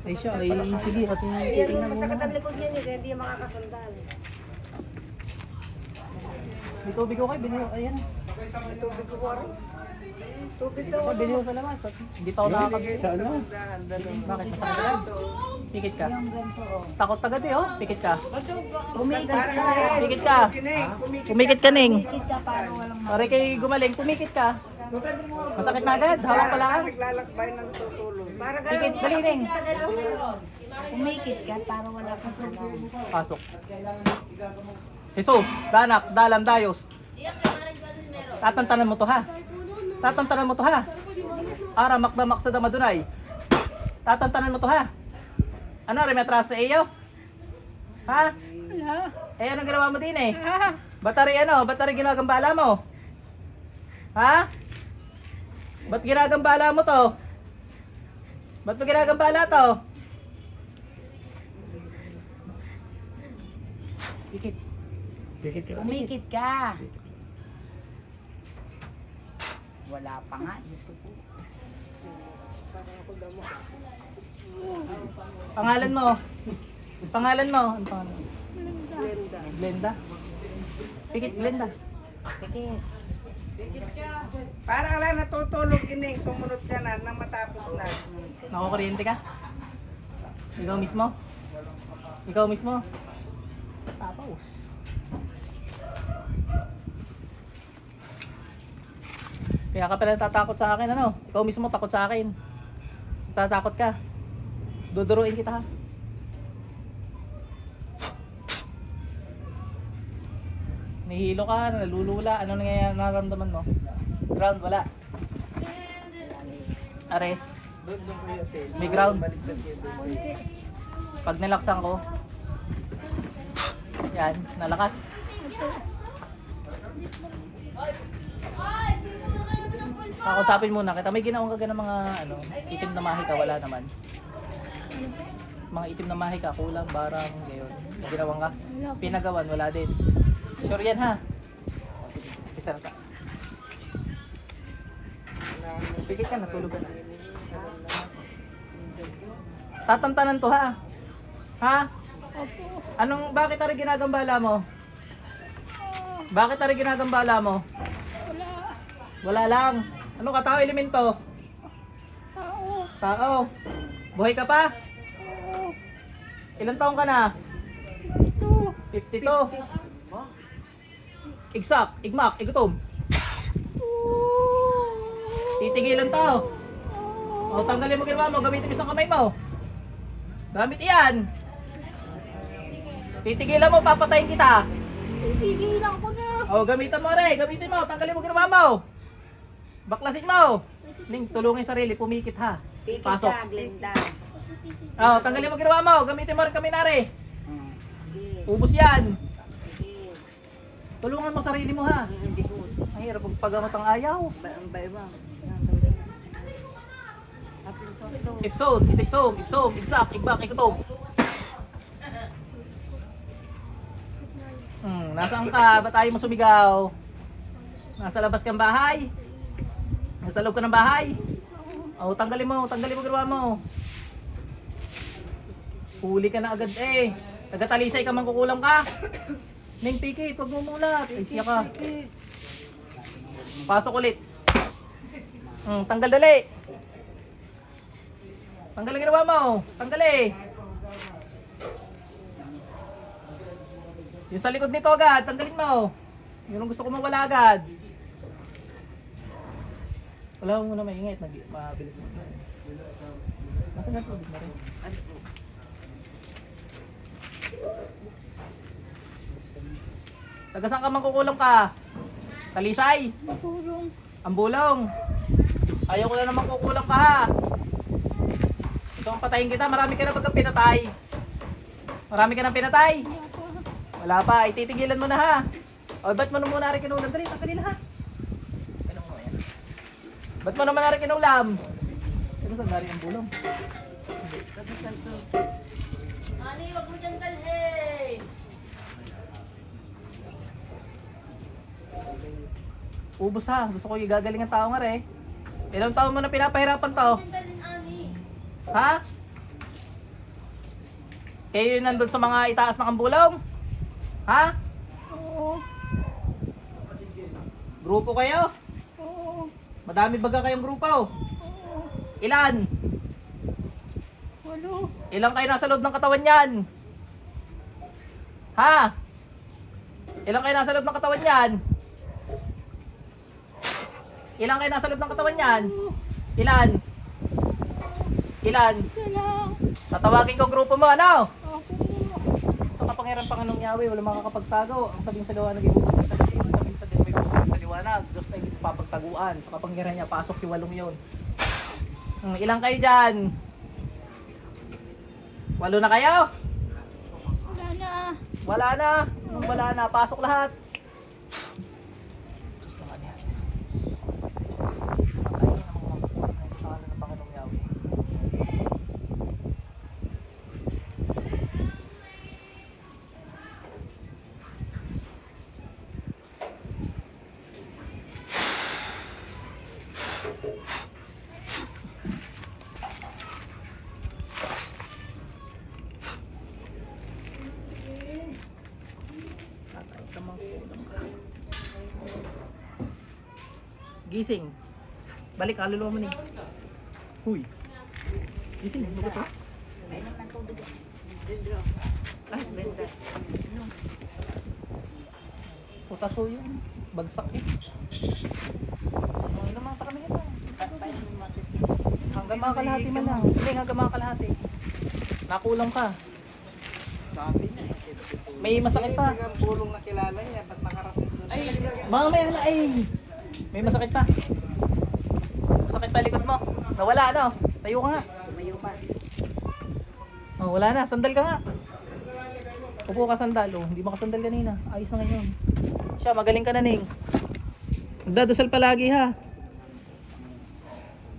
Ay siya, ay sige, at titingnan mo Masakit na. ang likod niya eh, kaya hindi makakasandal. May tubig ko kayo, binili, ayan. May tubig ko rin. Tubig daw. Ako, binili ko sa labas. At hindi pa ako nakakabili. Sa ano? Bakit? Masakit ka lang? Pikit ka? Takot agad eh, oh. Pikit ka? Pumikit ka. Pikit ka? Pumikit ka, Ning. Pumikit ka para walang Pare kay gumaling, pumikit ka. Masakit na agad, hawak pa lang. Naglalakbay na tutulong. para Pikit, dali, Ning. Pumikit ka para wala kang tulong. Pasok. Jesus, danak, dalam, dayos. Tatantanan mo to ha. Tatantanan mo to ha. Ara makdamak sa damadunay. Tatantanan mo to ha. Ano, rin may atras sa iyo? Ha? Eh, anong ginawa mo din eh? Batari ano? Batari ginagambala mo? Ha? Ba't ginagambala mo to? Ba't mo ginagambala to? Pikit. Pikit ka. Pumikit ka. Wala pa nga, Diyos ko po. Pangalan mo? Pangalan mo? Ano pangalan? Glenda. Glenda? Pikit, Glenda. Pikit. Parang lang natutulog ining, sumunod ka na nang matapos na. Nakukuryente ka? Ikaw mismo? Ikaw mismo? Tapos. Kaya ka pala natatakot sa akin, ano? Ikaw mismo takot sa akin. Natatakot ka. Duduruin kita ha. Nahihilo ka, nalulula, ano nangyayari, nararamdaman mo? Ground, wala. Are, Doon kayo, te. may ground. Baliktad kayo doon. Pag nilaksan ko, yan, nalakas. Kakusapin muna kita. May ginawang ka ng mga ano, itim na mahika, wala naman. Mga itim na mahika, kulang, barang, gayon. May ginawang ka. Pinagawan, wala din. Sure yan ha. O, sige, isa na ta. Pikit ka, natulog ka na. Tatantanan to ha. Ha? Anong, bakit ari ginagambala mo? Bakit ari ginagambala mo? Wala lang. Ano ka, tao, elemento? Tao. Buhay ka pa? Ilang taong ka na? 52. Igsak, igmak, igutom. Titigilan tao. O, tanggalin mo ginawa mo, gamitin mo isang kamay mo. Gamit iyan. Titigilan mo, papatayin kita. Tigilan ko na. O, gamitin mo rin, gamitin mo, tanggalin mo ginawa mo. Baklasin mo. Ning, tulungin sarili, pumikit ha. Pikit Pasok. ka, Glenda. O, tanggalin mo ginawa mo, gamitin mo rin kami na rin. Pikit. Ubus yan. Pikit. Tulungan mo sarili mo ha. Hindi ko. Ang hirap pagpagamot ang ayaw. Ang baibang. Iksod, itiksom, iksom, igsak, igbak, ikutob. Nasaan ka? Ba't ayaw mo sumigaw? Nasa labas kang bahay? Nasa loob ka ng bahay? O, tanggalin mo ginawa mo. Huli ka na agad eh. Tagatalisay ka, mangkukulam ka. Ning, pikit, wag mo mulat. Ay, siya ka. Pasok ulit. Tanggal dali. Tanggal ang ginawa mo. Tanggal eh. Yung sa likod nito agad, tanggalin mo. Yun ang gusto ko mawala agad. Wala mo muna maingay at mabilis mo. Nasaan na tubig na rin? Taga saan ka mangkukulam ka? Talisay? Ang bulong. Ayaw ko na naman kukulang ka ha. Ito ang patayin kita. Marami ka na bagang pinatay. Marami ka nang pinatay. Wala pa. Ititigilan mo na ha. O ba't mo na muna rin kinulam? Dali, tanggalin na ha. Ganun mo yan. Ba't mo naman na rin kinulam? Ano saan galing ang bulong? Ani, wag mo dyan dalhin. Ubus ha. Gusto ko igagaling ang tao nga rin. Ilang taon mo na pinapahirapan to? Dyan dalhin, Ani. Ha? Kayo yung nandun sa mga itaas na kambulong? Ha? Oo. Grupo kayo? Oo. Madami baga kayong grupo? Oo. Ilan? Walo. Ilang kayo nasa loob ng katawan yan? Ha? Ilang kayo nasa loob ng katawan yan? Ilang kayo nasa loob ng katawan yan? Ilan? Ilan? Isa lang. Tatawagin ko ang grupo mo, ano? Ako. Sa kapangyarihan Panginoong Yahweh, wala makakapagtagaw. Ang sabing sa liwanag, ibubutin sa dilim. Ang sabing sa dilim, ibubutin sa liwanag. Diyos na hindi papagtaguan. Sa kapangyarihan niya, pasok yung 8 yun. Ilang kayo dyan? 8 na kayo? Wala na. Wala na. Wala na. Pasok lahat. Diyos na kanya. Patayin ang mga pangalan ng Panginoong Yahweh. Tatay ka mang kulang ka. Gising. Balik kaluluwa mo ni. Huy. Gising, ano ba to? Ay, benda. Putas ho yun. Bagsak eh. Ano naman pa kami nito? Hanggang mga kalahati man lang. Hindi, hanggang mga kalahati. Nakulang ka. Sabi na eh. May masakit pa. Ang pulong na kilala niya, ba't nakarating doon? Ay, Mga may hala ay. May masakit pa. Masakit pa likod mo. Nawala ano? Tayo ka nga. tumayo pa. Oh, wala na. Sandal ka nga. Upo ka sandal. Oh, hindi makasandal kanina. Ayos na ngayon. Siya, magaling ka na, Ning. Magdadasal palagi ha.